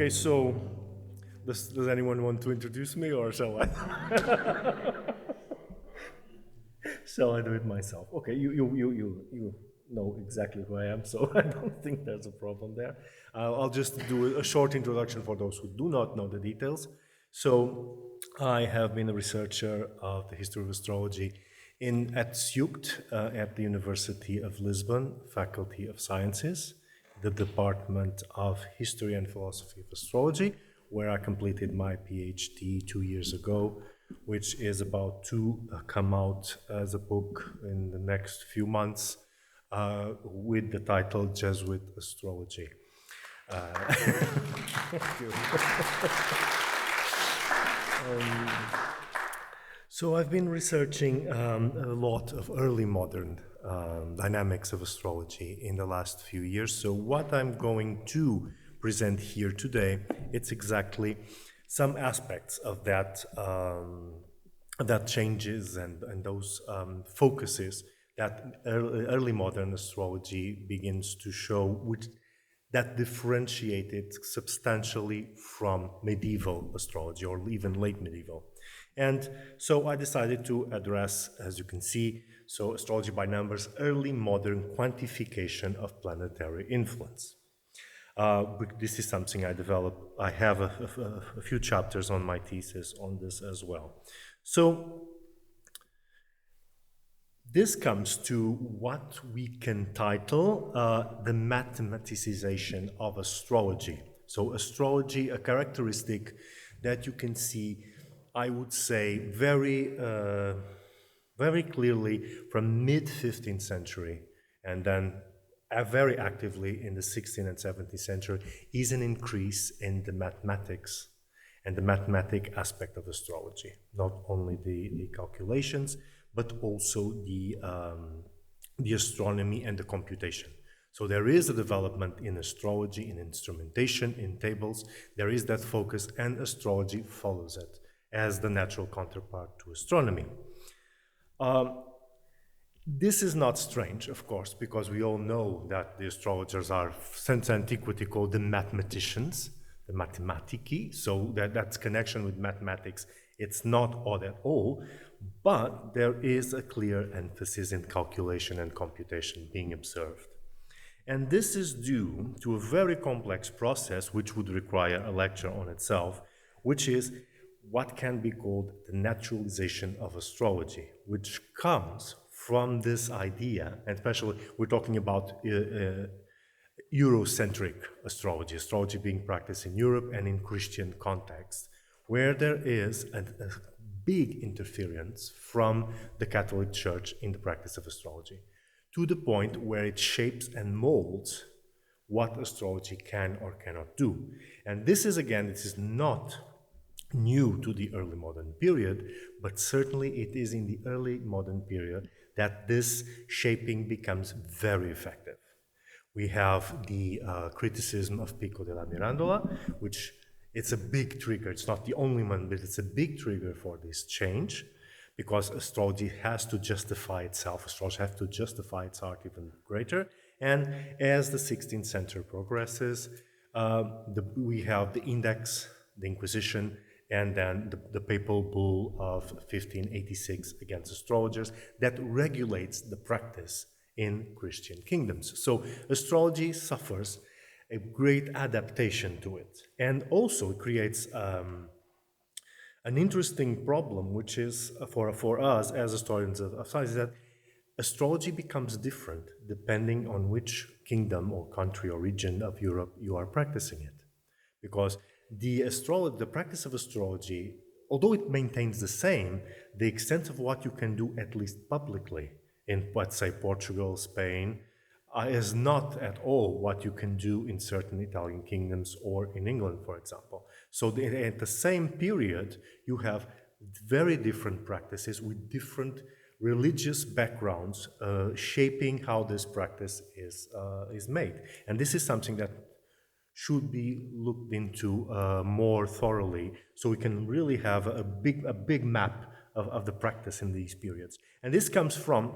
Okay, so does anyone want to introduce me, or shall I? Shall I do it myself? Okay, you know exactly who I am, so I don't think there's a problem there. I'll just do a short introduction for those who do not know the details. So, I have been a researcher of the history of astrology at SUCT, at the University of Lisbon, Faculty of Sciences, the Department of History and Philosophy of Astrology, where I completed my PhD 2 years ago, which is about to come out as a book in the next few months with the title Jesuit Astrology. Thank you. So I've been researching a lot of early modern dynamics of astrology in the last few years. So what I'm going to present here today, it's exactly some aspects of that that changes and those focuses that early modern astrology begins to show, which that differentiated substantially from medieval astrology or even late medieval. And so I decided to address, as you can see, so astrology by numbers, early modern quantification of planetary influence. This is something I developed. I have a few chapters on my thesis on this as well. So this comes to what we can title the mathematicization of astrology. So astrology, a characteristic that you can see, I would say, very clearly from mid-15th century, and then very actively in the 16th and 17th century, is an increase in the mathematics and the mathematic aspect of astrology, not only the calculations, but also the astronomy and the computation. So there is a development in astrology, in instrumentation, in tables. There is that focus, and astrology follows it as the natural counterpart to astronomy. This is not strange, of course, because we all know that the astrologers are, since antiquity, called the mathematicians, the mathematici, so that's connection with mathematics. It's not odd at all, but there is a clear emphasis in calculation and computation being observed. And this is due to a very complex process which would require a lecture on itself, which is what can be called the naturalization of astrology, which comes from this idea, and especially we're talking about Eurocentric astrology, astrology being practiced in Europe and in Christian context, where there is a big interference from the Catholic Church in the practice of astrology, to the point where it shapes and molds what astrology can or cannot do. And this is not new to the early modern period, but certainly it is in the early modern period that this shaping becomes very effective. We have the criticism of Pico della Mirandola, which it's a big trigger. It's not the only one, but it's a big trigger for this change, because astrology has to justify itself. Astrology has to justify its art even greater. And as the 16th century progresses, we have the Index, the Inquisition, and then the papal bull of 1586 against astrologers that regulates the practice in Christian kingdoms. So astrology suffers a great adaptation to it, and also creates an interesting problem, which is for us as historians of science, is that astrology becomes different depending on which kingdom or country or region of Europe you are practicing it, because the practice of astrology, although it maintains the same, the extent of what you can do, at least publicly, in, let's say, Portugal, Spain, is not at all what you can do in certain Italian kingdoms or in England, for example. So at the same period, you have very different practices with different religious backgrounds shaping how this practice is made. And this is something that should be looked into more thoroughly, so we can really have a big map of the practice in these periods. And this comes from,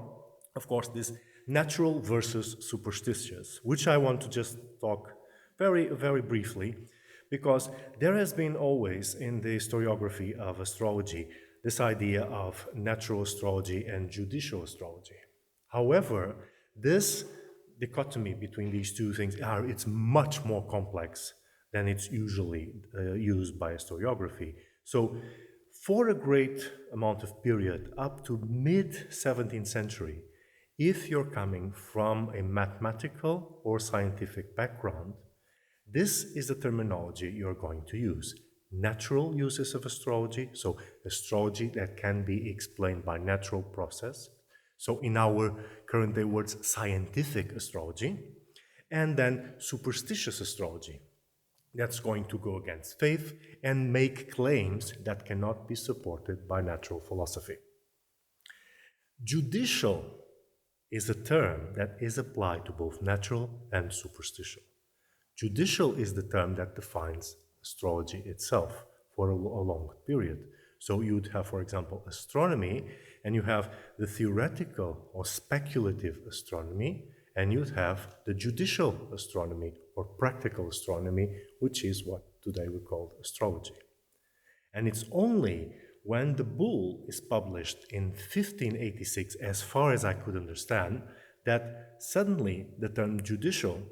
of course, this natural versus superstitious, which I want to just talk very, very briefly. Because there has been always in the historiography of astrology this idea of natural astrology and judicial astrology. However, this dichotomy between these two things it's much more complex than it's usually used by historiography. So for a great amount of period, up to mid 17th century, if you're coming from a mathematical or scientific background, this is the terminology you're going to use. Natural uses of astrology, so astrology that can be explained by natural process. So in our current day words, scientific astrology, and then superstitious astrology. That's going to go against faith and make claims that cannot be supported by natural philosophy. Judicial is a term that is applied to both natural and superstition. Judicial is the term that defines astrology itself for a long period. So you'd have, for example, astronomy, and you have the theoretical or speculative astronomy, and you'd have the judicial astronomy or practical astronomy, which is what today we call astrology. And it's only when the bull is published in 1586, as far as I could understand, that suddenly the term judicial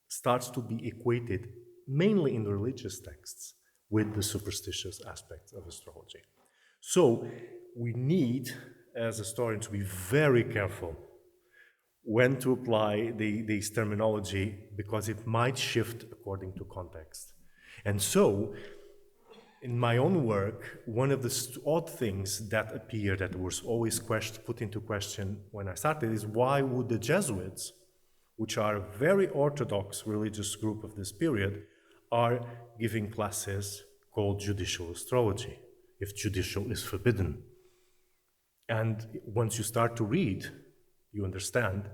starts to be equated mainly in the religious texts with the superstitious aspects of astrology. So we need, as historians, to be very careful when to apply this terminology because it might shift according to context. And so, in my own work, one of the odd things that appear that was always put into question when I started is why would the Jesuits, which are a very orthodox religious group of this period, are giving classes called judicial astrology, if judicial is forbidden. And once you start to read, you understand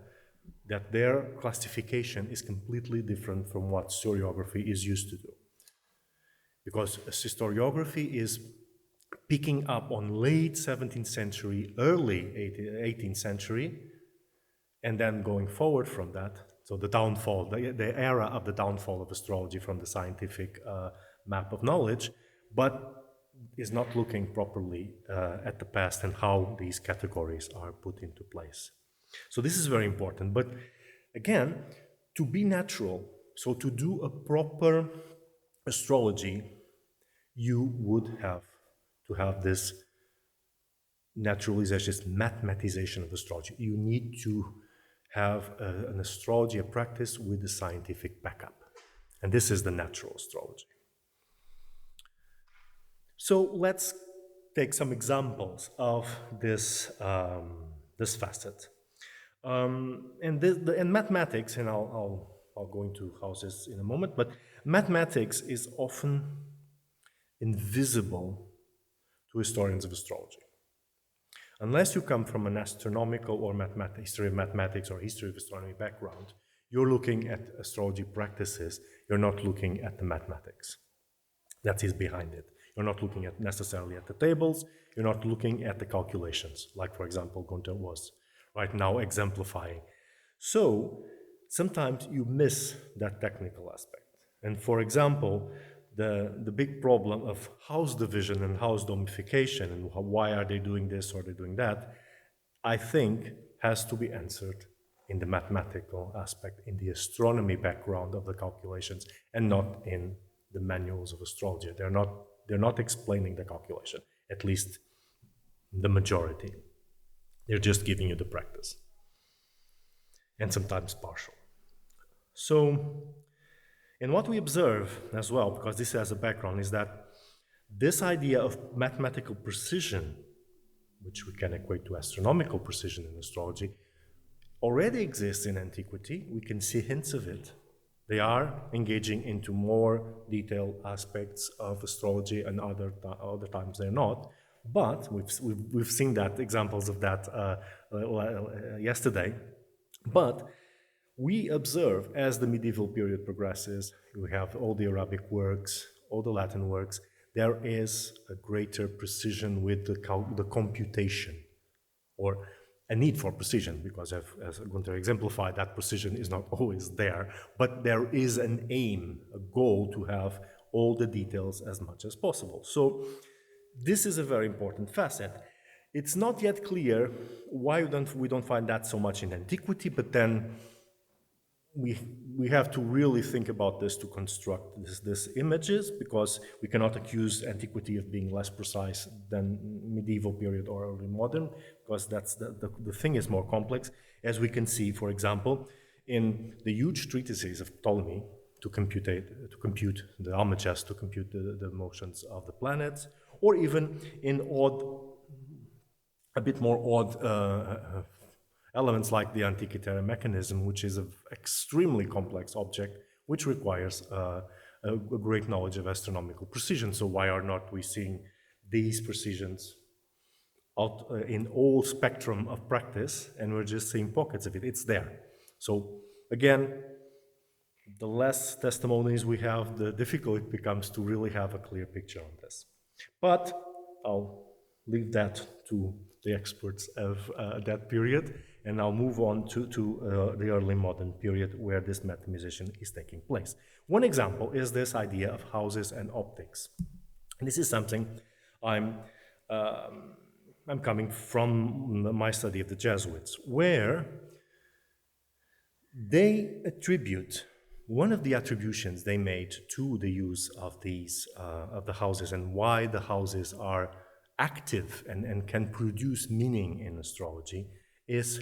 that their classification is completely different from what historiography is used to do. Because historiography is picking up on late 17th century, early 18th century, and then going forward from that, so the downfall, the era of the downfall of astrology from the scientific map of knowledge, but is not looking properly at the past and how these categories are put into place. So this is very important. But again, to be natural, so to do a proper astrology, you would have to have this naturalization, this mathematization of astrology. You need to have an astrology, a practice with a scientific backup. And this is the natural astrology. So let's take some examples of this, this facet. And mathematics, and I'll go into houses in a moment, but mathematics is often invisible to historians of astrology. Unless you come from an astronomical or history of mathematics or history of astronomy background, you're looking at astrology practices, you're not looking at the mathematics that is behind it. You're not looking at necessarily at the tables, you're not looking at the calculations, like for example Gunther was right now exemplifying. So sometimes you miss that technical aspect. And for example, the big problem of house division and house domification and why are they doing this or they're doing that, I think has to be answered in the mathematical aspect, in the astronomy background of the calculations, and not in the manuals of astrology. They're not explaining the calculation, at least the majority. They're just giving you the practice, and sometimes partial. So, and what we observe as well, because this has a background, is that this idea of mathematical precision, which we can equate to astronomical precision in astrology, already exists in antiquity. We can see hints of it. They are engaging into more detailed aspects of astrology, and other times they're not. But we've seen that examples of that yesterday. But we observe as the medieval period progresses, we have all the Arabic works, all the Latin works, there is a greater precision with the computation, a need for precision, because as Gunther exemplified, that precision is not always there, but there is an aim, a goal to have all the details as much as possible. So this is a very important facet. It's not yet clear why we don't find that so much in antiquity, but then we have to really think about this to construct this images, because we cannot accuse antiquity of being less precise than medieval period or early modern, because that's the thing is more complex, as we can see, for example, in the huge treatises of Ptolemy to compute the Almagest, to compute the motions of the planets, or even in a bit more odd elements like the Antikythera mechanism, which is an extremely complex object, which requires a great knowledge of astronomical precision. So why are not we seeing these precisions out in all spectrum of practice, and we're just seeing pockets of it? It's there. So again, the less testimonies we have, the difficult it becomes to really have a clear picture on this. But I'll leave that to the experts of that period, and I'll move on to the early modern period where this mathemization is taking place. One example is this idea of houses and optics. And this is something I'm coming from my study of the Jesuits, where they attribute, one of the attributions they made to the use of these of the houses and why the houses are active and can produce meaning in astrology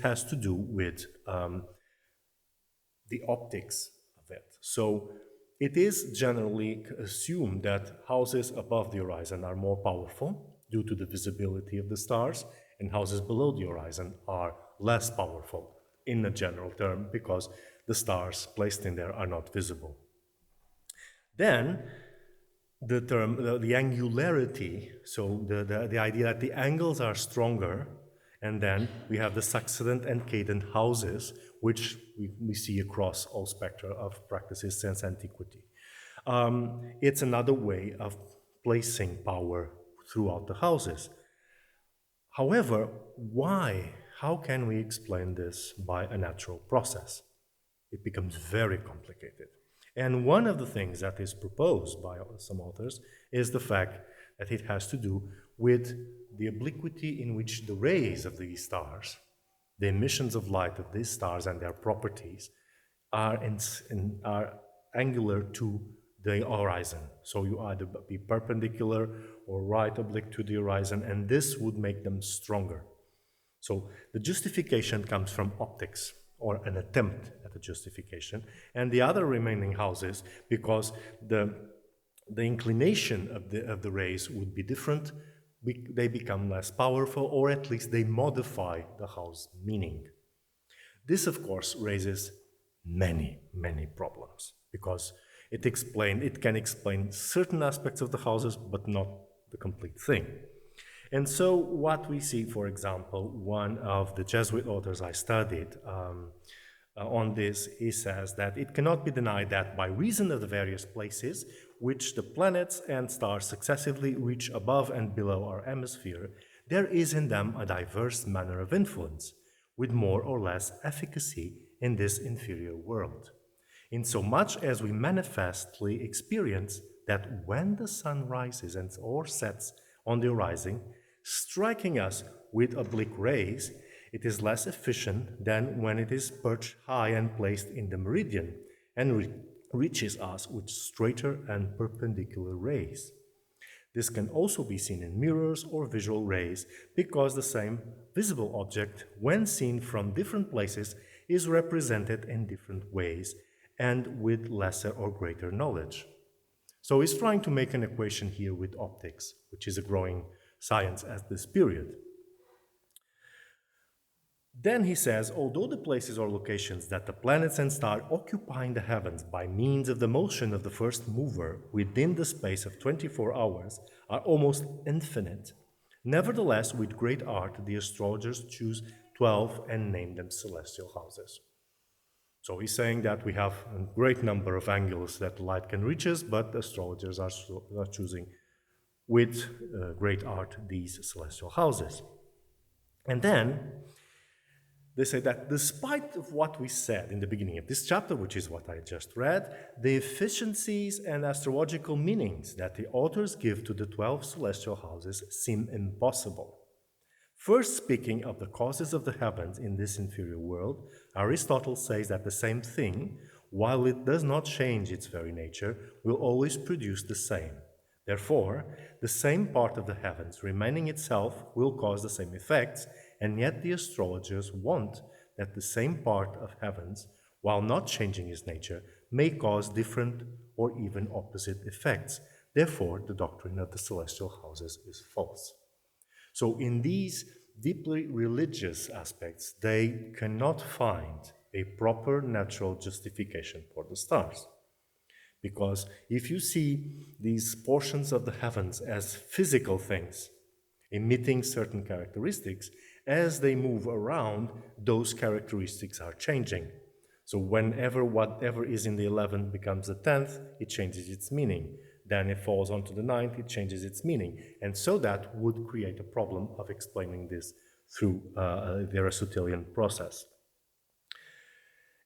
has to do with the optics of it. So it is generally assumed that houses above the horizon are more powerful due to the visibility of the stars, and houses below the horizon are less powerful in a general term because the stars placed in there are not visible. Then the term, the angularity, so the idea that the angles are stronger, and then we have the succedent and cadent houses, which we see across all spectra of practices since antiquity. It's another way of placing power throughout the houses. However, why? How can we explain this by a natural process? It becomes very complicated. And one of the things that is proposed by some authors is the fact that it has to do with the obliquity in which the rays of these stars, the emissions of light of these stars and their properties, are angular to the horizon. So you either be perpendicular or right oblique to the horizon, and this would make them stronger. So the justification comes from optics, or an attempt at a justification, and the other remaining houses, because the inclination of the rays would be different, they become less powerful, or at least they modify the house meaning. This, of course, raises many, many problems, because it can explain certain aspects of the houses, but not the complete thing. And so what we see, for example, one of the Jesuit authors I studied on this, he says that it cannot be denied that by reason of the various places which the planets and stars successively reach above and below our hemisphere, there is in them a diverse manner of influence, with more or less efficacy in this inferior world, insomuch as we manifestly experience that when the sun rises or sets on the horizon, striking us with oblique rays, it is less efficient than when it is perched high and placed in the meridian and reaches us with straighter and perpendicular rays. This can also be seen in mirrors or visual rays, because the same visible object, when seen from different places, is represented in different ways and with lesser or greater knowledge. So he's trying to make an equation here with optics, which is a growing science at this period. Then he says, although the places or locations that the planets and stars occupy in the heavens by means of the motion of the first mover within the space of 24 hours are almost infinite, nevertheless, with great art, the astrologers choose 12 and name them celestial houses. So he's saying that we have a great number of angles that the light can reach us, but astrologers are choosing with great art these celestial houses. And then They say that despite of what we said in the beginning of this chapter, which is what I just read, the efficiencies and astrological meanings that the authors give to the 12 celestial houses seem impossible. First, speaking of the causes of the heavens in this inferior world, Aristotle says that the same thing, while it does not change its very nature, will always produce the same. Therefore, the same part of the heavens remaining itself will cause the same effects, and yet the astrologers want that the same part of heavens, while not changing its nature, may cause different or even opposite effects. Therefore, the doctrine of the celestial houses is false. So in these deeply religious aspects, they cannot find a proper natural justification for the stars. Because if you see these portions of the heavens as physical things, emitting certain characteristics, as they move around, those characteristics are changing. So whenever whatever is in the 11th becomes the 10th, it changes its meaning. Then it falls onto the 9th, it changes its meaning. And so that would create a problem of explaining this through the Aristotelian process.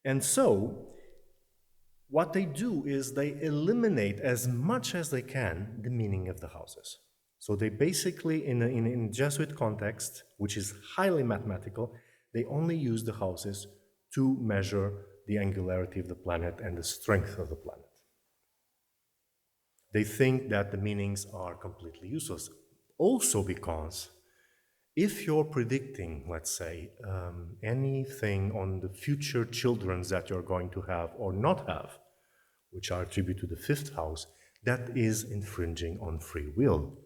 And so, what they do is they eliminate as much as they can the meaning of the houses. So they basically, in Jesuit context, which is highly mathematical, they only use the houses to measure the angularity of the planet and the strength of the planet. They think that the meanings are completely useless. Also because if you're predicting, let's say, anything on the future children that you're going to have or not have, which are attributed to the fifth house, that is infringing on free will.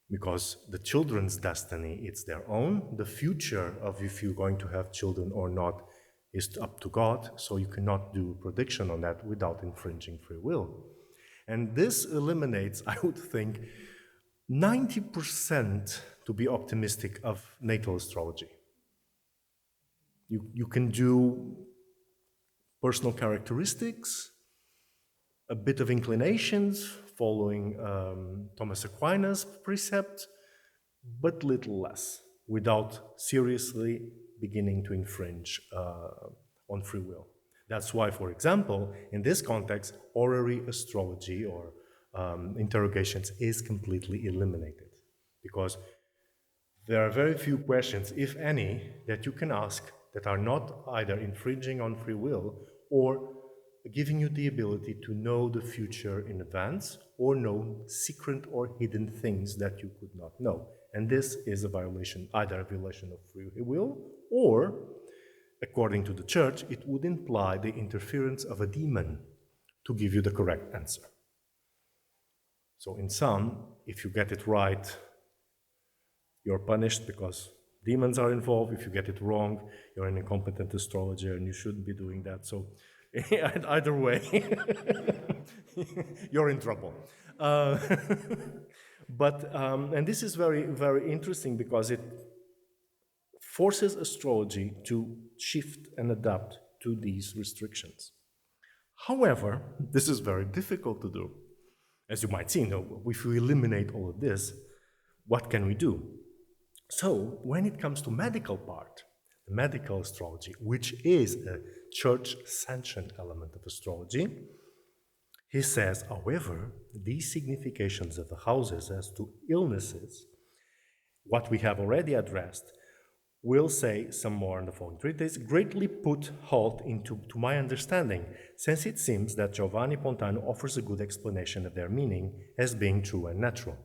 Because the children's destiny, it's their own. The future of if you're going to have children or not is up to God, so you cannot do prediction on that without infringing free will. And this eliminates, I would think, 90%, to be optimistic, of natal astrology. You can do personal characteristics, a bit of inclinations, following Thomas Aquinas' precept, but little less, without seriously beginning to infringe on free will. That's why, for example, in this context, horary astrology or interrogations is completely eliminated, because there are very few questions, if any, that you can ask that are not either infringing on free will or giving you the ability to know the future in advance or know secret or hidden things that you could not know. And this is a violation, either a violation of free will or, according to the church, it would imply the interference of a demon to give you the correct answer. So in sum, if you get it right, you're punished because demons are involved. If you get it wrong, you're an incompetent astrologer and you shouldn't be doing that. So either way, you're in trouble. And this is very, very interesting because it forces astrology to shift and adapt to these restrictions. However, this is very difficult to do. As you might see, if we eliminate all of this, what can we do? So, when it comes to medical part, the medical astrology, which is a church-sanctioned element of astrology, he says, however, these significations of the houses as to illnesses, what we have already addressed, will say some more in the following treatise, greatly put halt to my understanding, since it seems that Giovanni Pontano offers a good explanation of their meaning as being true and natural.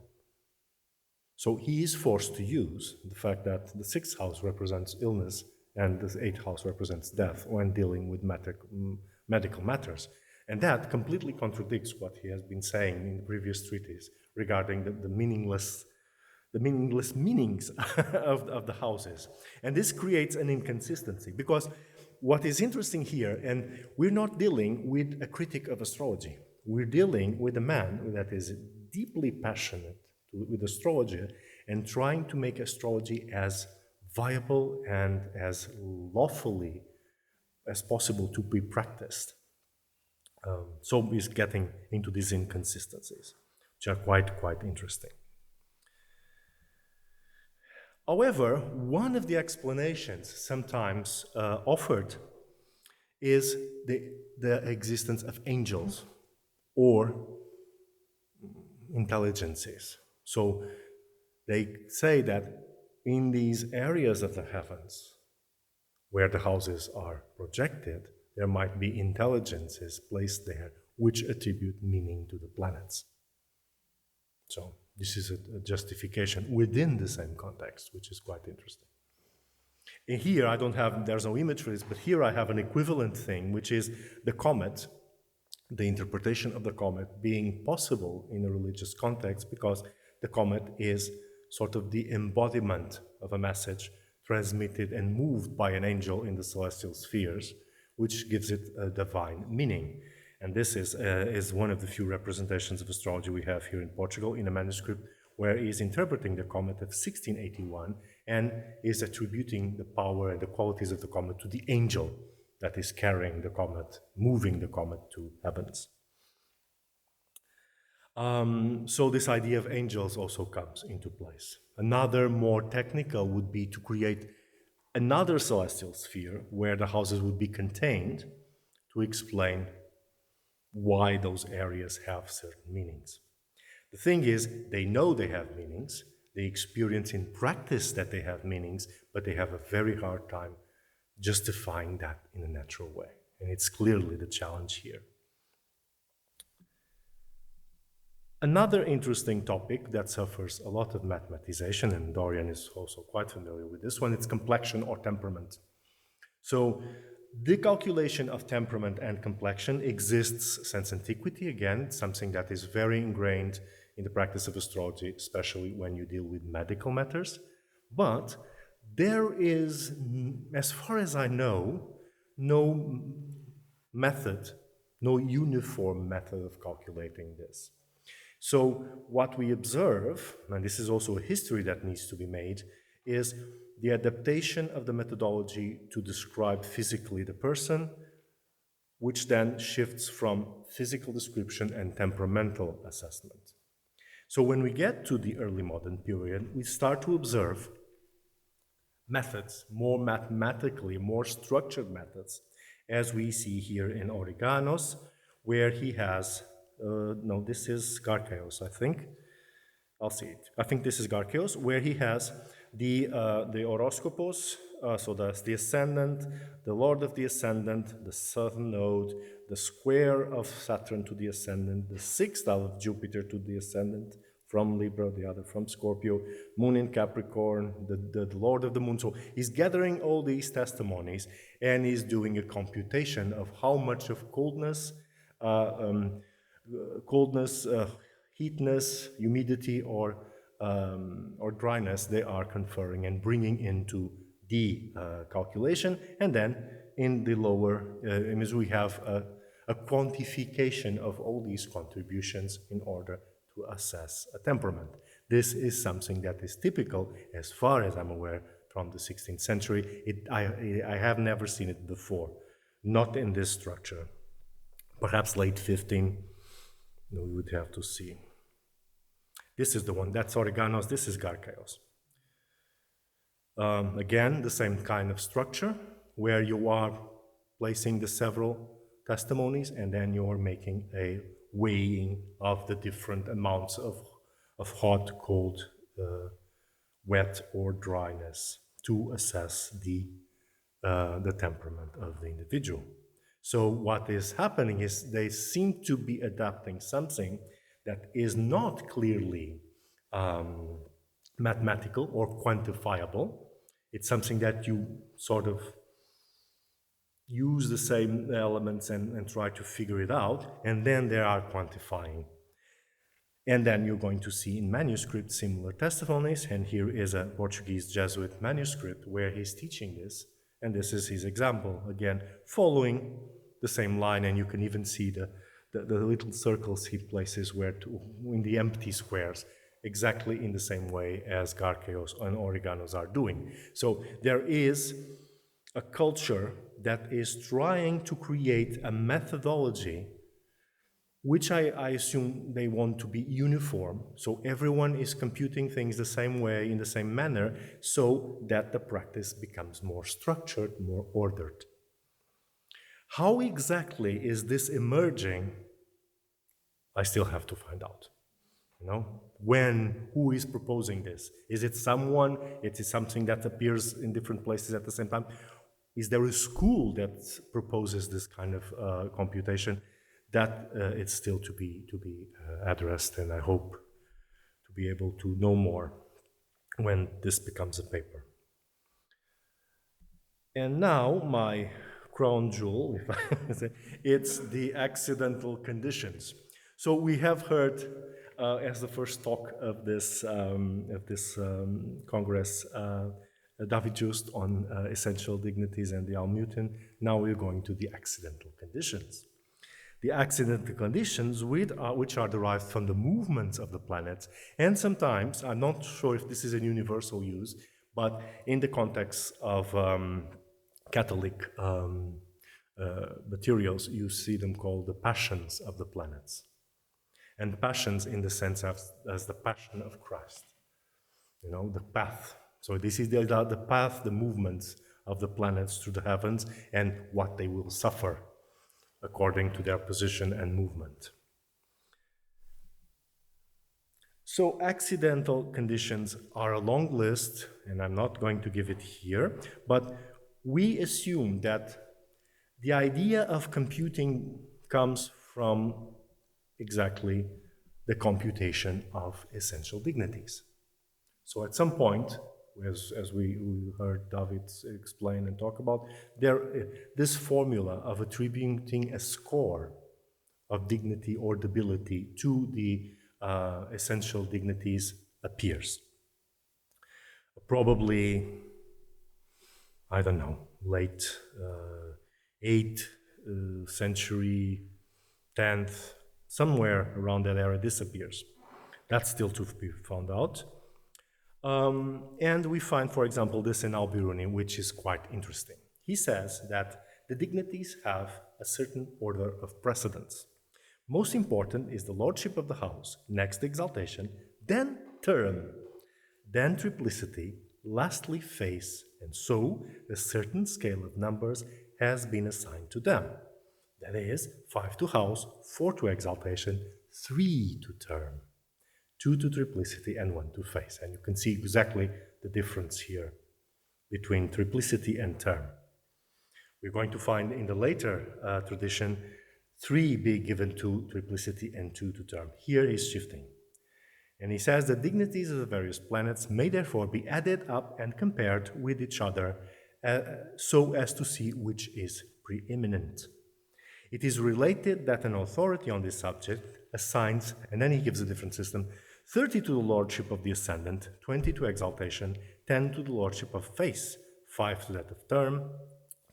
So he is forced to use the fact that the sixth house represents illness and the eighth house represents death when dealing with medical matters. And that completely contradicts what he has been saying in the previous treatise regarding the meaningless meanings of the houses. And this creates an inconsistency because what is interesting here, and we're not dealing with a critic of astrology, we're dealing with a man that is deeply passionate with astrology and trying to make astrology as viable and as lawfully as possible to be practiced. So he's getting into these inconsistencies, which are quite interesting. However, one of the explanations sometimes offered is the existence of angels or intelligences. So they say that in these areas of the heavens where the houses are projected, there might be intelligences placed there which attribute meaning to the planets. So this is a justification within the same context, which is quite interesting. And here I don't have, there's no image for this, but here I have an equivalent thing, which is the comet, the interpretation of the comet being possible in a religious context because the comet is sort of the embodiment of a message transmitted and moved by an angel in the celestial spheres, which gives it a divine meaning. And this is one of the few representations of astrology we have here in Portugal in a manuscript where he is interpreting the comet of 1681 and is attributing the power and the qualities of the comet to the angel that is carrying the comet, moving the comet to heavens. So this idea of angels also comes into place. Another more technical would be to create another celestial sphere where the houses would be contained to explain why those areas have certain meanings. The thing is, they know they have meanings, they experience in practice that they have meanings, but they have a very hard time justifying that in a natural way. And it's clearly the challenge here. Another interesting topic that suffers a lot of mathematization, and Dorian is also quite familiar with this one, it's complexion or temperament. So the calculation of temperament and complexion exists since antiquity. Again, something that is very ingrained in the practice of astrology, especially when you deal with medical matters. But there is, as far as I know, no method, no uniform method of calculating this. So what we observe, and this is also a history that needs to be made, is the adaptation of the methodology to describe physically the person, which then shifts from physical description and temperamental assessment. So when we get to the early modern period, we start to observe methods, more mathematically, more structured methods, as we see here in Origanos, where he has, no, this is Garceos, I think. I'll see it. I think this is Garceos, where he has the horoscopos, so that's the ascendant, the lord of the ascendant, the southern node, the square of Saturn to the ascendant, the sextile of Jupiter to the ascendant from Libra, the other from Scorpio, moon in Capricorn, the lord of the moon. So he's gathering all these testimonies and he's doing a computation of how much of coldness, heatness, humidity, or dryness they are conferring and bringing into the calculation. And then in the lower image we have a quantification of all these contributions in order to assess a temperament. This is something that is typical, as far as I'm aware, from the 16th century. I have never seen it before, not in this structure. Perhaps late 15, we would have to see. This is the one, that's Origanos, this is Garceos. Again, the same kind of structure, where you are placing the several testimonies and then you are making a weighing of the different amounts of hot, cold, wet, or dryness to assess the temperament of the individual. So what is happening is they seem to be adapting something that is not clearly mathematical or quantifiable. It's something that you sort of use the same elements and try to figure it out, and then they are quantifying. And then you're going to see in manuscripts similar testimonies, and here is a Portuguese Jesuit manuscript where he's teaching this, and this is his example, again, following the same line, and you can even see the little circles he places in the empty squares, exactly in the same way as Garceos and Origanos are doing. So there is a culture that is trying to create a methodology which I assume they want to be uniform, so everyone is computing things the same way, in the same manner, so that the practice becomes more structured, more ordered. How exactly is this emerging? I still have to find out. Who is proposing this? Is it someone? It is something that appears in different places at the same time? Is there a school that proposes this kind of computation? That it's still to be addressed, and I hope to be able to know more when this becomes a paper. And now my crown jewel, if I say, it's the accidental conditions. So we have heard, as the first talk of this Congress, David just on essential dignities and the Almutin. Now we're going to the accidental conditions. The accidental conditions, which are derived from the movements of the planets, and sometimes, I'm not sure if this is a universal use, but in the context of Catholic materials, you see them called the passions of the planets. And passions in the sense as the passion of Christ, the path. So this is the path, the movements of the planets through the heavens, and what they will suffer according to their position and movement. So accidental conditions are a long list, and I'm not going to give it here, but we assume that the idea of computing comes from exactly the computation of essential dignities. So at some point, as we heard David explain and talk about, this formula of attributing a score of dignity or debility to the essential dignities appears. Probably, I don't know, late 8th century, 10th, somewhere around that era this appears. That's still to be found out. And we find, for example, this in Al-Biruni, which is quite interesting. He says that the dignities have a certain order of precedence. Most important is the lordship of the house, next exaltation, then term, then triplicity, lastly face, and so a certain scale of numbers has been assigned to them. That is, 5 to house, 4 to exaltation, 3 to term, 2 to triplicity, and 1 to face. And you can see exactly the difference here between triplicity and term. We're going to find in the later tradition 3 be given to triplicity and 2 to term. Here he's shifting. And he says the dignities of the various planets may therefore be added up and compared with each other so as to see which is preeminent. It is related that an authority on this subject assigns, and then he gives a different system, 30 to the lordship of the ascendant, 20 to exaltation, 10 to the lordship of face, 5 to that of term,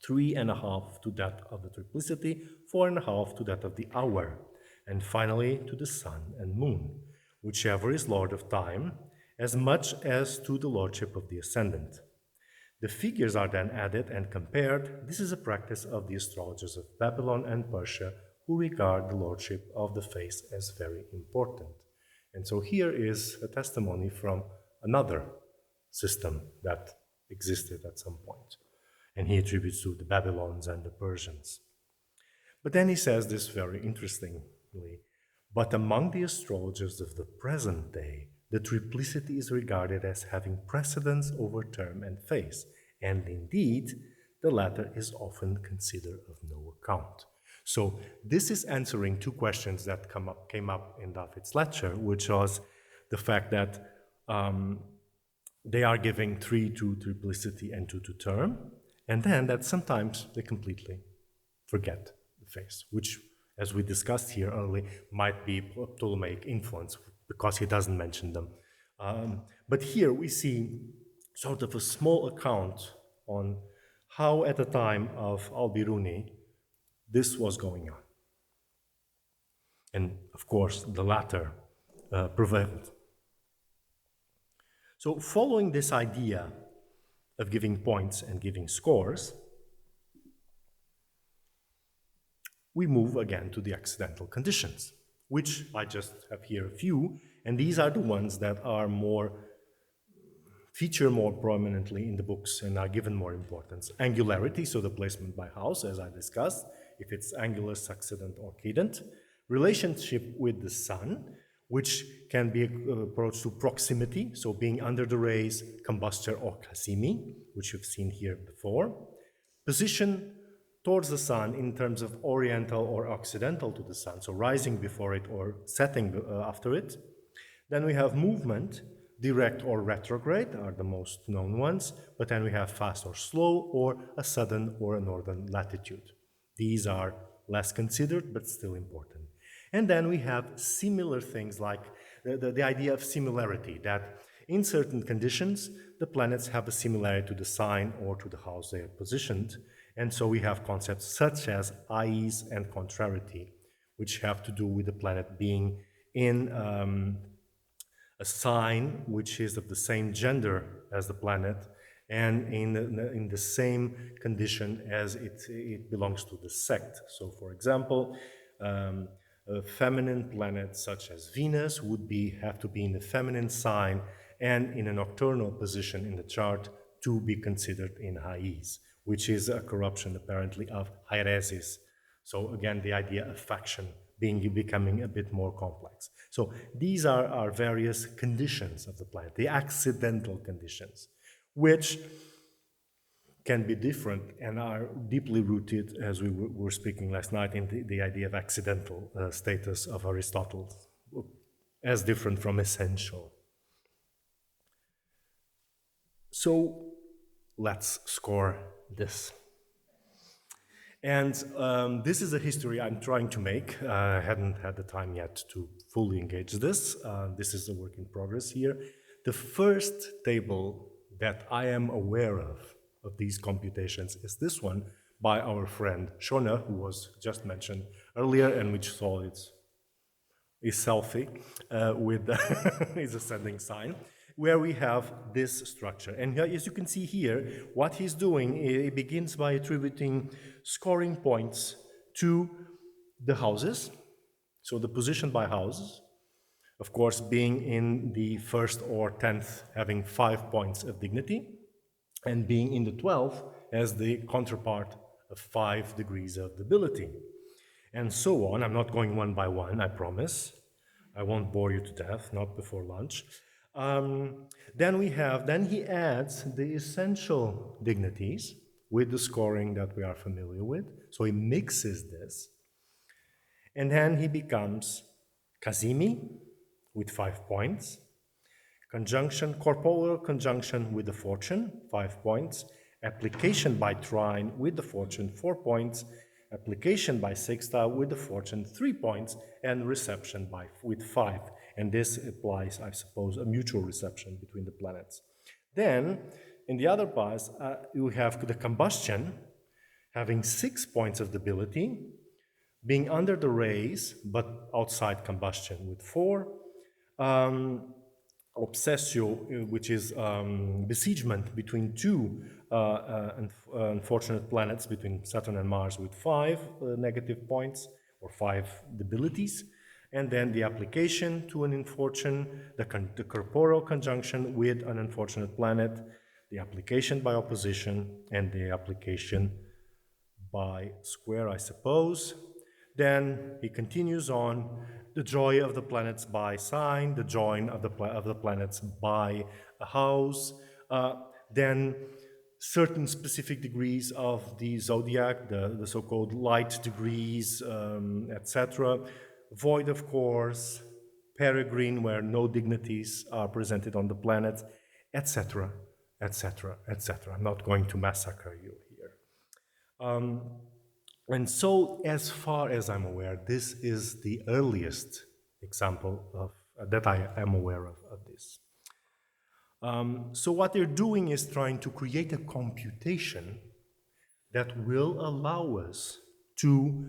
3.5 to that of the triplicity, 4.5 to that of the hour, and finally to the sun and moon, whichever is lord of time, as much as to the lordship of the ascendant. The figures are then added and compared. This is a practice of the astrologers of Babylon and Persia, who regard the lordship of the face as very important. And so here is a testimony from another system that existed at some point. And he attributes to the Babylons and the Persians. But then he says this very interestingly, but among the astrologers of the present day, the triplicity is regarded as having precedence over term and face, and indeed, the latter is often considered of no account. So this is answering 2 questions that came up in David's lecture, which was the fact that they are giving 3 to triplicity and 2 to term, and then that sometimes they completely forget the face, which, as we discussed here earlier, might be Ptolemaic influence because he doesn't mention them. But here we see sort of a small account on how at the time of Al-Biruni this was going on. And of course, the latter prevailed. So following this idea of giving points and giving scores, we move again to the accidental conditions. which I just have here a few, and these are the ones that are feature more prominently in the books and are given more importance. Angularity, so the placement by house, as I discussed, if it's angular, succedent, or cadent. Relationship with the sun, which can be approached to proximity, so being under the rays, combustor, or Cassini, which you've seen here before. Position towards the sun in terms of oriental or occidental to the sun, so rising before it or setting after it. Then we have movement, direct or retrograde are the most known ones, but then we have fast or slow, or a southern or a northern latitude. These are less considered, but still important. And then we have similar things like the idea of similarity, that in certain conditions, the planets have a similarity to the sign or to the house they are positioned. And so we have concepts such as ease and contrariety, which have to do with the planet being in a sign which is of the same gender as the planet and in the same condition as it belongs to the sect. So, for example, a feminine planet such as Venus would have to be in the feminine sign and in a nocturnal position in the chart to be considered in Hais, which is a corruption apparently of Hieresis. So again, the idea of faction becoming a bit more complex. So these are various conditions of the planet, the accidental conditions, which can be different and are deeply rooted, as we were speaking last night, in the idea of accidental status of Aristotle, as different from essential. So let's score this. And this is a history I'm trying to make. I hadn't had the time yet to fully engage this. This is a work in progress here. The first table that I am aware of these computations is this one by our friend Shona, who was just mentioned earlier, and which saw his selfie with his ascending sign, where we have this structure. And as you can see here, what he's doing, he begins by attributing scoring points to the houses, so the position by houses, of course, being in the 1st or 10th, having 5 points of dignity, and being in the 12th as the counterpart of 5 degrees of debility, and so on. I'm not going one by one, I promise. I won't bore you to death, not before lunch. Then he adds the essential dignities with the scoring that we are familiar with. So he mixes this. And then he becomes Kazimi with 5 points, corporeal conjunction with the fortune, 5 points, application by trine with the fortune, 4 points, application by sextile with the fortune, 3 points, and reception with 5. And this applies, I suppose, a mutual reception between the planets. Then, in the other parts, you have the combustion, having 6 points of debility, being under the rays, but outside combustion with 4. Obsessio, which is besiegement between 2 unfortunate planets, between Saturn and Mars, with 5 negative points, or 5 debilities. And then the application to an unfortunate, the corporeal conjunction with an unfortunate planet, the application by opposition, and the application by square, I suppose. Then he continues on the joy of the planets by sign, the join of the planets by a house, then certain specific degrees of the zodiac, the so-called light degrees, etc. Void, of course, peregrine, where no dignities are presented on the planet, etc., etc., etc. I'm not going to massacre you here. And so, as far as I'm aware, this is the earliest example that I am aware of this. So what they're doing is trying to create a computation that will allow us to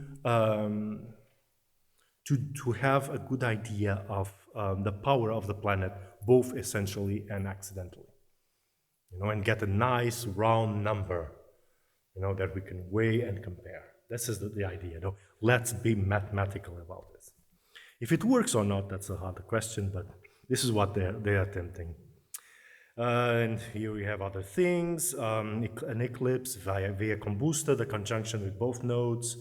have a good idea of the power of the planet, both essentially and accidentally, and get a nice round number, that we can weigh and compare. This is the idea. Let's be mathematical about this. If it works or not, that's a harder question, but this is what they're attempting. And here we have other things, an eclipse via combusta, the conjunction with both nodes,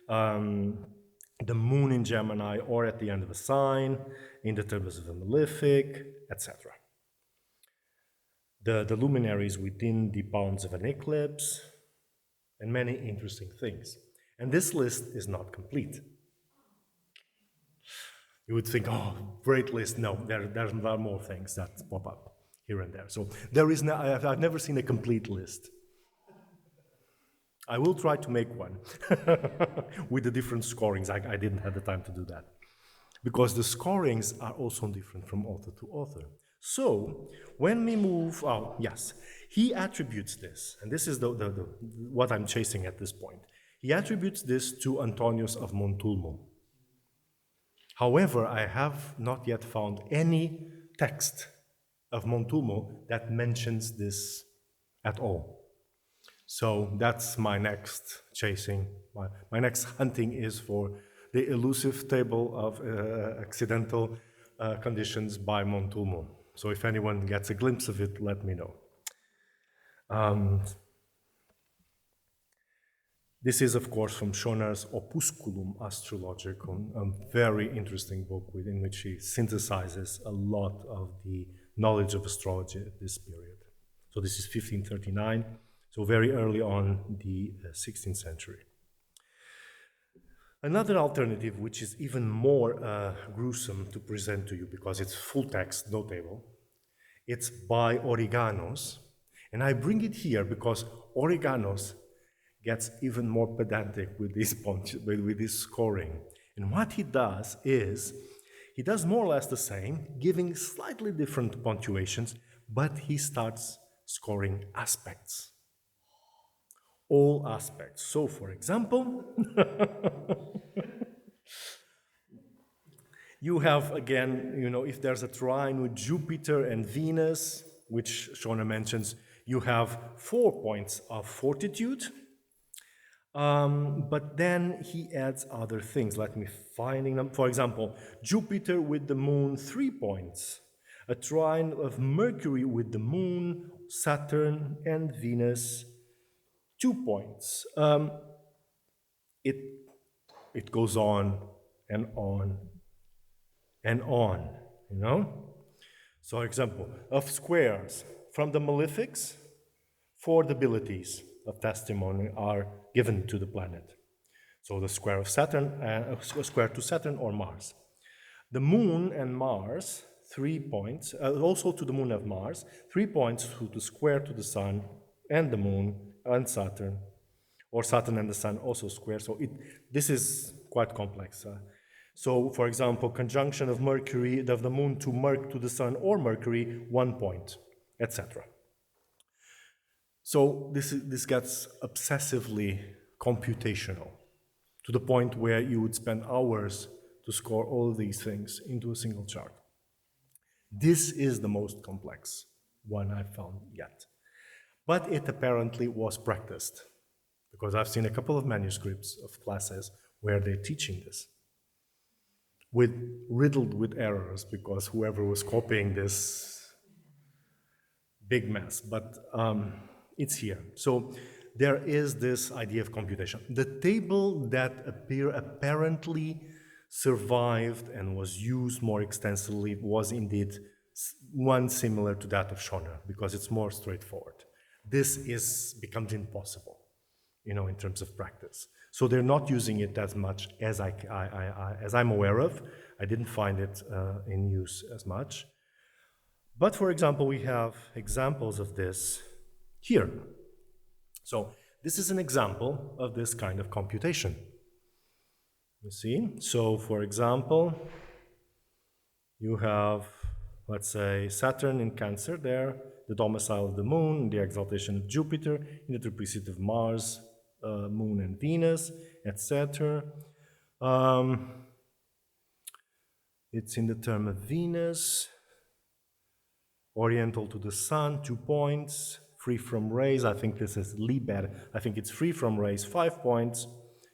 the moon in Gemini or at the end of a sign, in the terms of a malefic, etc. The luminaries within the bounds of an eclipse, and many interesting things. And this list is not complete. You would think, oh, great list. No, there are more things that pop up here and there. So there is I've never seen a complete list. I will try to make one with the different scorings. I didn't have the time to do that because the scorings are also different from author to author. So when we move, oh yes, he attributes this, and this is what I'm chasing at this point. He attributes this to Antonius of Montulmo. However, I have not yet found any text of Montulmo that mentions this at all. So that's my next chasing. My next hunting is for the elusive table of accidental conditions by Montulmo. So if anyone gets a glimpse of it, let me know. This is, of course, from Schonner's Opusculum Astrologicum, a very interesting book in which he synthesizes a lot of the knowledge of astrology at this period. So this is 1539, so very early on the 16th century. Another alternative, which is even more gruesome to present to you because it's full text, no table, it's by Origanos. And I bring it here because Origanos gets even more pedantic with this scoring. And what he does is, he does more or less the same, giving slightly different punctuations, but he starts scoring aspects. All aspects. So, for example, you have, again, if there's a trine with Jupiter and Venus, which Schonner mentions, you have 4 points of fortitude. But then he adds other things. Let me find them. For example, Jupiter with the moon, 3 points. A trine of Mercury with the moon, Saturn, and Venus, 2 points. It goes on and on and on, So, example, of squares from the malefics, 4 debilities of testimony are given to the planet. So the square of Saturn, square to Saturn or Mars. The moon and Mars, 3 points, also to the moon of Mars, 3 points to the square to the sun and the moon and Saturn, or Saturn and the sun also square. So this is quite complex. So, for example, conjunction of Mercury, of the moon to the sun or Mercury, 1 point, etc. So this gets obsessively computational to the point where you would spend hours to score all of these things into a single chart. This is the most complex one I've found yet. But it apparently was practiced, because I've seen a couple of manuscripts of classes where they're teaching this, riddled with errors, because whoever was copying this, big mess, but it's here. So there is this idea of computation. The table that apparently survived and was used more extensively was indeed one similar to that of Schonner, because it's more straightforward. This becomes impossible, in terms of practice. So they're not using it as much as I'm aware of. I didn't find it in use as much. But for example, we have examples of this here. So this is an example of this kind of computation. You see? So for example, you have, let's say, Saturn in Cancer there, the domicile of the moon, the exaltation of Jupiter, in the triplicity of Mars, moon and Venus, etc. It's in the term of Venus, oriental to the sun, 2 points, free from rays, I think this is Liber, I think it's free from rays, 5 points,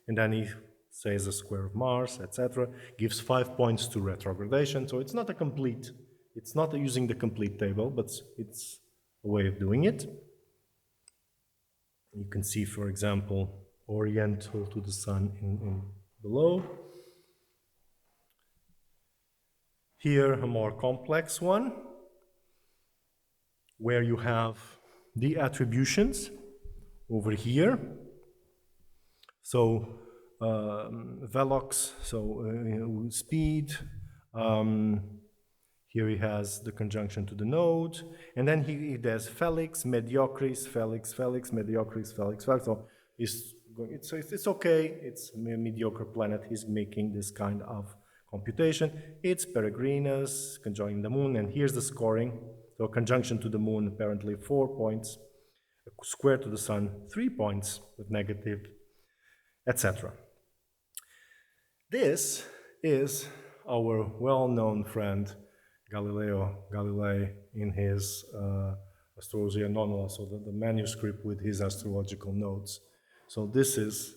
and then he says the square of Mars, etc. Gives 5 points to retrogradation. So it's not a complete, it's not using the complete table, but it's a way of doing it. You can see, for example, oriental to the sun in below. Here, a more complex one, where you have the attributions over here. So velox, so speed. Here he has the conjunction to the node, and then he does felix, mediocris, felix, mediocris, felix. So it's okay. It's a mediocre planet. He's making this kind of computation. It's Peregrinus conjoining the moon, and here's the scoring. So conjunction to the moon, apparently 4 points. A square to the sun, 3 points with negative, etc. This is our well-known friend Galileo Galilei in his Astrology Anonymous, so the manuscript with his astrological notes. So this is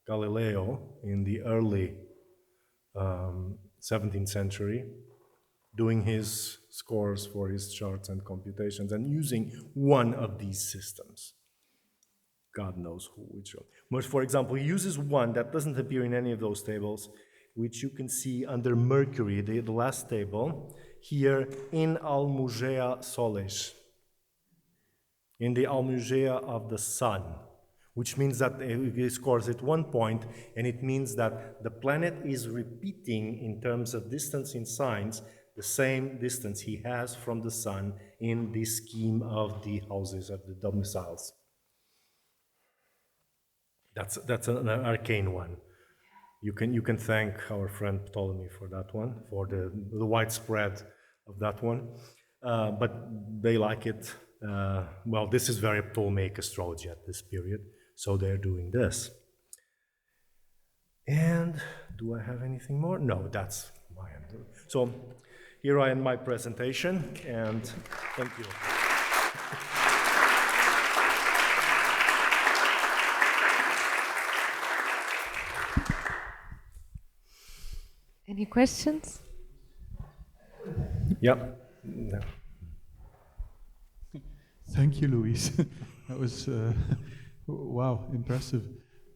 Galileo in the early 17th century, doing his scores for his charts and computations and using one of these systems. God knows which one. But for example, he uses one that doesn't appear in any of those tables, which you can see under Mercury, the last table, here in Almugea Solis, in the Almugea of the sun, which means that he scores at 1 point, and it means that the planet is repeating in terms of distance in signs the same distance he has from the sun in the scheme of the houses, of the domiciles. That's an arcane one. You can thank our friend Ptolemy for that one, for the widespread of that one. But they like it. Well, this is very Ptolemaic astrology at this period, so they're doing this. And do I have anything more? No, that's my end. So here I end my presentation, and thank you. Any questions? Yep. No. Thank you, Luís. That was, wow, impressive.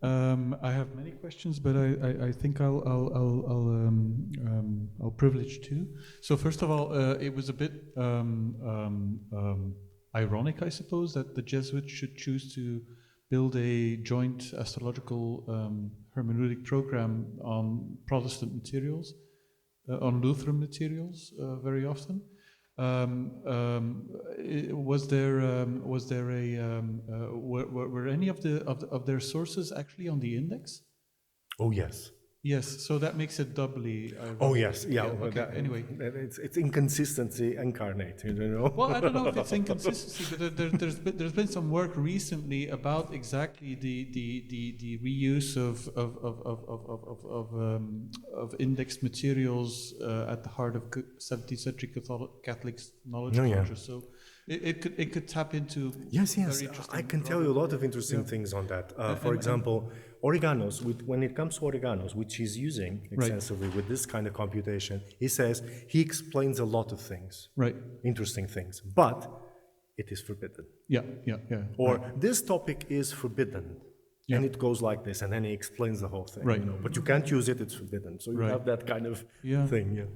I have many questions, but I think I'll privilege two. So first of all, it was a bit ironic, I suppose, that the Jesuits should choose to build a joint astrological hermeneutic program on Protestant materials, on Lutheran materials, very often. Were any of their sources actually on the index? Oh yes. Yes, so that makes it doubly ironic. Oh yes, yeah. Okay, anyway, it's inconsistency incarnate, you know. Well, I don't know if it's inconsistency, but there's been some work recently about exactly the reuse of indexed materials at the heart of 17th century Catholic knowledge culture. So it could tap into yes. Very interesting I can tell you a lot of interesting things on that. For example, Oreganos. When it comes to Oreganos, which he's using extensively with this kind of computation, he says he explains a lot of things, interesting things, but it is forbidden. Yeah. Or this topic is forbidden. Yeah. And it goes like this, and then he explains the whole thing. You know, but you can't use it; it's forbidden. So you have that kind of thing. Yeah.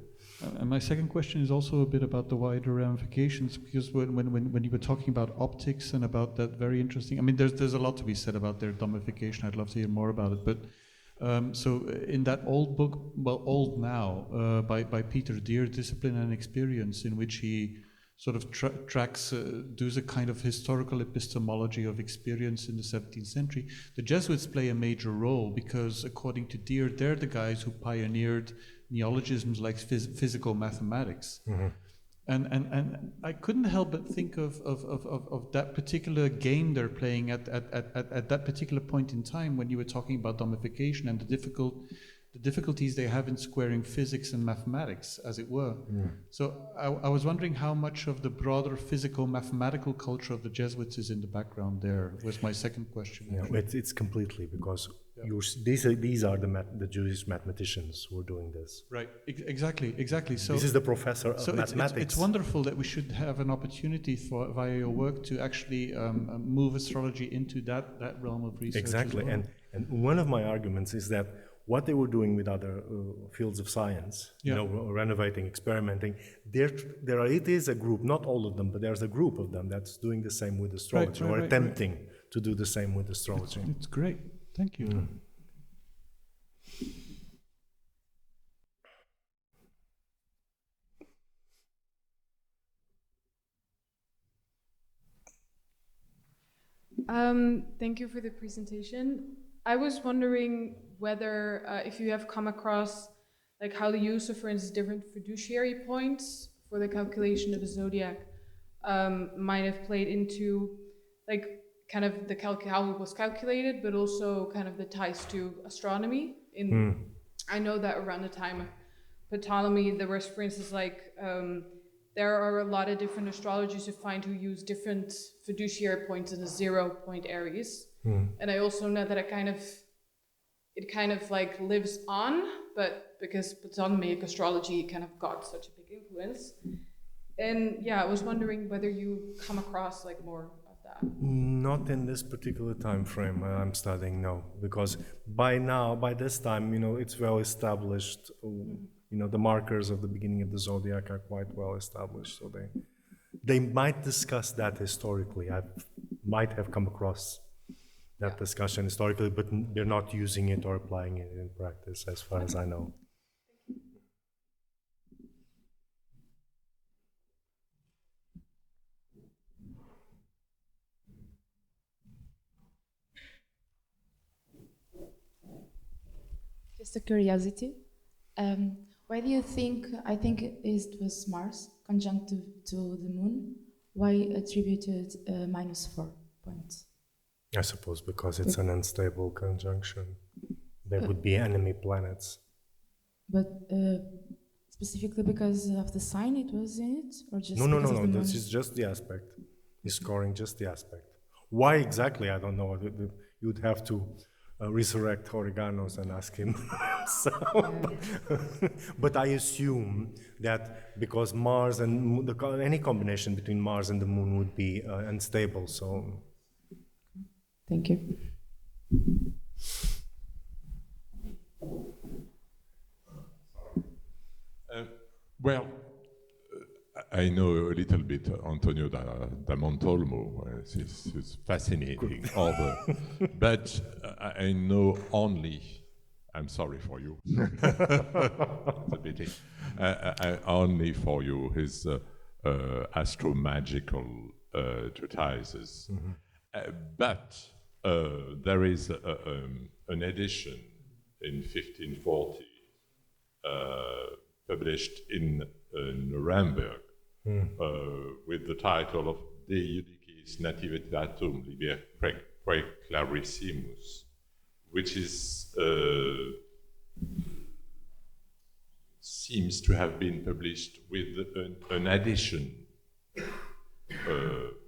And my second question is also a bit about the wider ramifications, because when you were talking about optics and about that very interesting, I mean, there's a lot to be said about their dommification. I'd love to hear more about it. But so in that old book, well, old now, by Peter Deer, Discipline and Experience, in which he sort of does a kind of historical epistemology of experience in the 17th century, the Jesuits play a major role because, according to Deer, they're the guys who pioneered neologisms like physical mathematics. Mm-hmm. And I couldn't help but think of that particular game they're playing at that particular point in time when you were talking about dommification and the difficult the difficulties they have in squaring physics and mathematics, as it were. So I was wondering how much of the broader physical mathematical culture of the Jesuits is in the background there, was my second question. Yeah, it's completely, because these are the Jewish mathematicians who are doing this. Right, exactly. So this is the professor of so mathematics. it's wonderful that we should have an opportunity via your work to actually move astrology into that realm of research. Exactly, as well. and one of my arguments is that what they were doing with other fields of science, renovating, experimenting, it is a group, not all of them, but there's a group of them that's doing the same with astrology, or attempting to do the same with astrology. It's great. Thank you. Thank you for the presentation. I was wondering whether if you have come across like how the use of, for instance, different fiduciary points for the calculation of the zodiac might have played into like kind of how it was calculated, but also kind of the ties to astronomy. I know that around the time of Ptolemy, there was, for instance, like there are a lot of different astrologers who use different fiduciary points in the 0-point Aries. And I also know that it kind of like lives on, but because Ptolemaic astrology kind of got such a big influence. And yeah, I was wondering whether you come across like more of that. Not in this particular time frame I'm studying, no, because by this time, it's well established. The markers of the beginning of the zodiac are quite well established, so they might discuss that historically. I might have come across that discussion historically, but they're not using it or applying it in practice, as far as I know. Just a curiosity. Why do you think, I think it was Mars, conjunct to the Moon, why attributed -4 points? I suppose because it's an unstable conjunction. There would be enemy planets. But specifically because of the sign it was in it? Or just No, because of the this moon? is just the aspect. He's scoring just the aspect. Why exactly, I don't know. You'd have to resurrect Origanos and ask him. But I assume that because Mars and any combination between Mars and the Moon would be unstable, so... Thank you. Well, I know a little bit Antonio da Montolmo. It's fascinating. But I know only. I'm sorry for you. It's a pity. Only for you his astromagical treatises. But there is an edition in 1540 published in Nuremberg with the title of De Judicis Nativitatum Liber Praeclarissimus, which is seems to have been published with an addition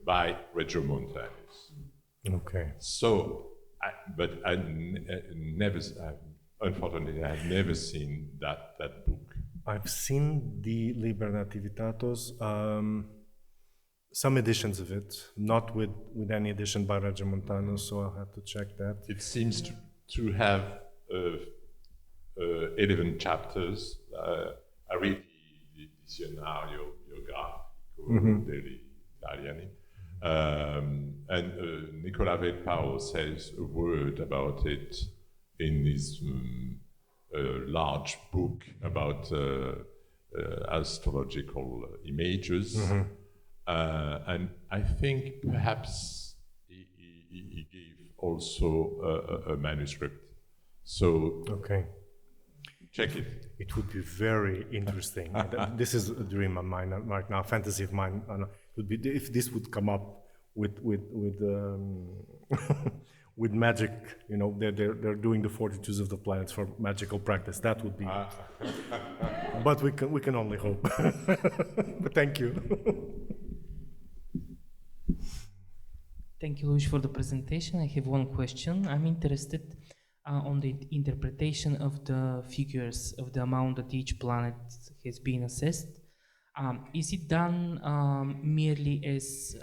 by Regiomontanus. Okay. So, unfortunately, I've never seen that book. I've seen the Liber Nativitatus, some editions of it, not with any edition by Regiomontanus, so I'll have to check that. It seems to have 11 chapters. I read the Dizionario Biografico degli Italiani. And Nicola Velpao says a word about it in his large book about astrological images. And I think perhaps he gave also a manuscript. So okay, check it. It would be very interesting. This is a dream of mine right now, fantasy of mine. Would be if this would come up with with magic, you know, they're doing the fortitudes of the planets for magical practice. That would be, but we can only hope. But thank you. Thank you, Luís, for the presentation. I have one question. I'm interested on the interpretation of the figures of the amount that each planet has been assessed. Is it done merely as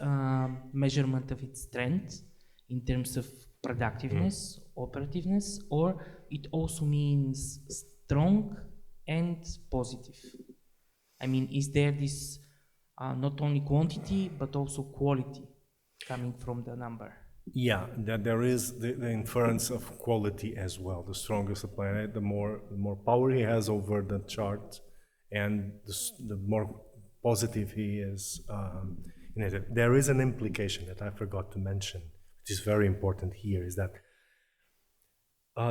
measurement of its strength in terms of productiveness, operativeness, or it also means strong and positive? I mean, is there this not only quantity but also quality coming from the number? Yeah, that there is the inference of quality as well. The stronger the planet, the more power he has over the chart, and the more positive he is. There is an implication that I forgot to mention, which is very important here, is that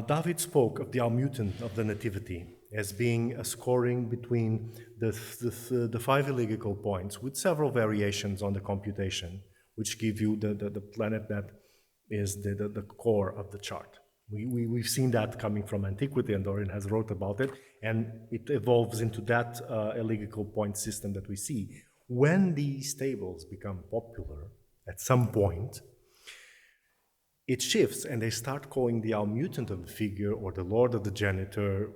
David spoke of the Almutant of the Nativity as being a scoring between the 5 illegal points with several variations on the computation, which give you the planet that is the core of the chart. We've seen that coming from antiquity, and Dorian has wrote about it, and it evolves into that illegal point system that we see. When these tables become popular at some point, it shifts, and they start calling the Almutant of the figure or the Lord of the Janitor,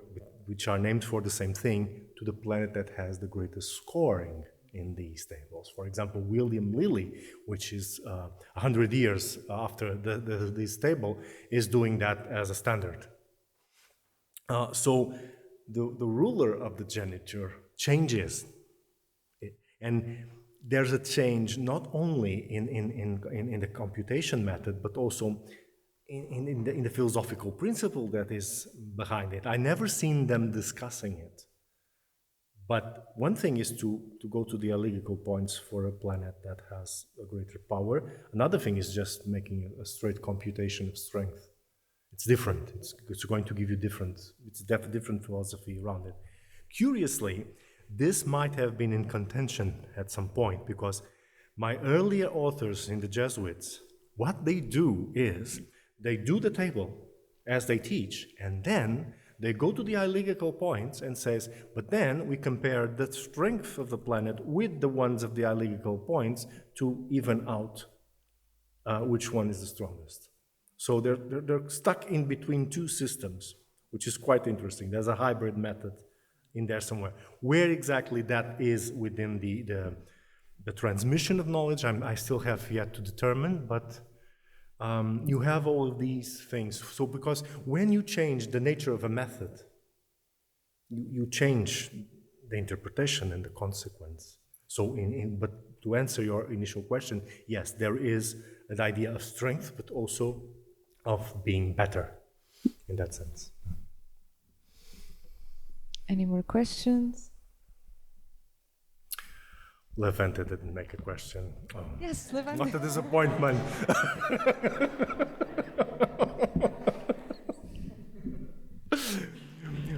which are named for the same thing, to the planet that has the greatest scoring in these tables. For example, William Lilly, which is 100 years after this table, is doing that as a standard. So the ruler of the janitor changes, and there's a change not only in the computation method, but also in the philosophical principle that is behind it. I never seen them discussing it. But one thing is to go to the illegal points for a planet that has a greater power. Another thing is just making a straight computation of strength. It's different. It's going to give you different philosophy around it. Curiously, this might have been in contention at some point, because my earlier authors in the Jesuits, what they do is they do the table as they teach, and then they go to the illegal points and says, but then we compare the strength of the planet with the ones of the illegal points to even out which one is the strongest. So they're stuck in between two systems, which is quite interesting. There's a hybrid method in there somewhere. Where exactly that is within the transmission of knowledge, I still have yet to determine, but you have all of these things. So because when you change the nature of a method, you change the interpretation and the consequence. So but to answer your initial question, yes, there is an idea of strength, but also of being better in that sense. Any more questions? Levante didn't make a question. Oh, Yes, Levante. not a disappointment.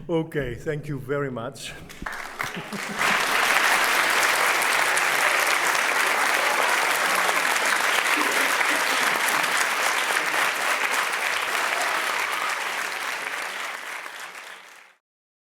Okay, thank you very much.